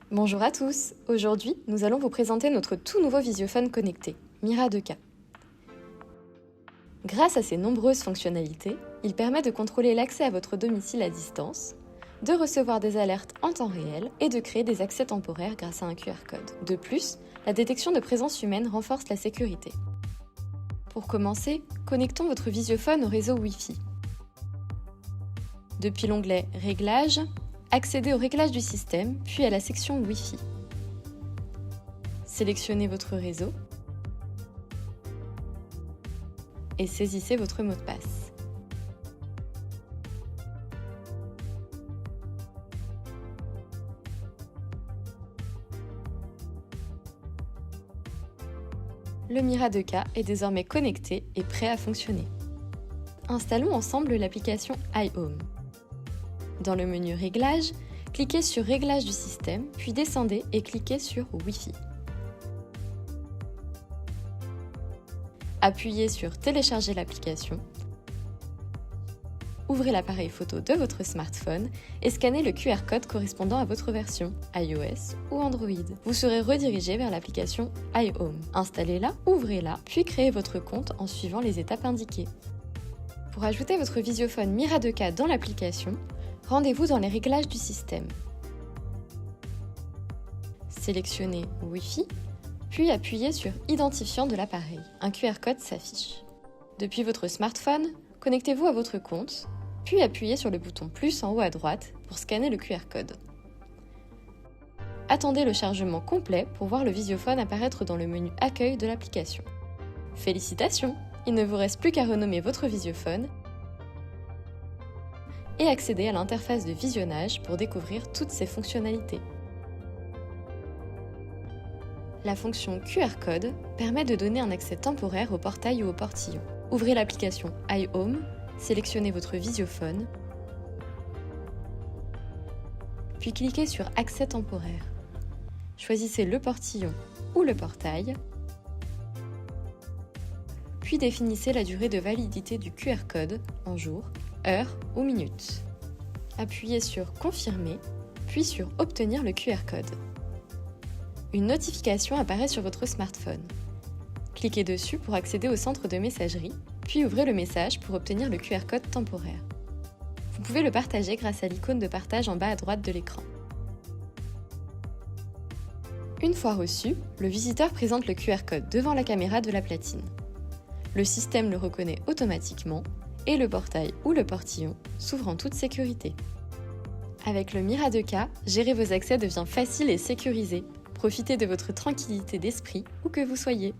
Bonjour à tous, aujourd'hui nous allons vous présenter notre tout nouveau visiophone connecté, Mira 2K. Grâce à ses nombreuses fonctionnalités, il permet de contrôler l'accès à votre domicile à distance, de recevoir des alertes en temps réel et de créer des accès temporaires grâce à un QR code. De plus, la détection de présence humaine renforce la sécurité. Pour commencer, connectons votre visiophone au réseau Wi-Fi. Depuis l'onglet Réglages, accédez au réglage du système, puis à la section Wi-Fi. Sélectionnez votre réseau et saisissez votre mot de passe. Le Mira 2K est désormais connecté et prêt à fonctionner. Installons ensemble l'application iHome. Dans le menu Réglages, cliquez sur Réglages du système, puis descendez et cliquez sur Wi-Fi. Appuyez sur Télécharger l'application. Ouvrez l'appareil photo de votre smartphone et scannez le QR code correspondant à votre version, iOS ou Android. Vous serez redirigé vers l'application iHome. Installez-la, ouvrez-la, puis créez votre compte en suivant les étapes indiquées. Pour ajouter votre visiophone Mira 2K dans l'application, rendez-vous dans les réglages du système. Sélectionnez Wi-Fi, puis appuyez sur Identifiant de l'appareil. Un QR code s'affiche. Depuis votre smartphone, connectez-vous à votre compte, puis appuyez sur le bouton plus en haut à droite pour scanner le QR code. Attendez le chargement complet pour voir le visiophone apparaître dans le menu Accueil de l'application. Félicitations! Il ne vous reste plus qu'à renommer votre visiophone et accéder à l'interface de visionnage pour découvrir toutes ses fonctionnalités. La fonction QR Code permet de donner un accès temporaire au portail ou au portillon. Ouvrez l'application iHome, sélectionnez votre visiophone, puis cliquez sur Accès temporaire. Choisissez le portillon ou le portail, puis définissez la durée de validité du QR Code en jours, heures ou minutes. Appuyez sur Confirmer, puis sur Obtenir le QR Code. Une notification apparaît sur votre smartphone. Cliquez dessus pour accéder au centre de messagerie, puis ouvrez le message pour obtenir le QR code temporaire. Vous pouvez le partager grâce à l'icône de partage en bas à droite de l'écran. Une fois reçu, le visiteur présente le QR code devant la caméra de la platine. Le système le reconnaît automatiquement et le portail ou le portillon s'ouvre en toute sécurité. Avec le Mira 2K, gérer vos accès devient facile et sécurisé. Profitez de votre tranquillité d'esprit où que vous soyez.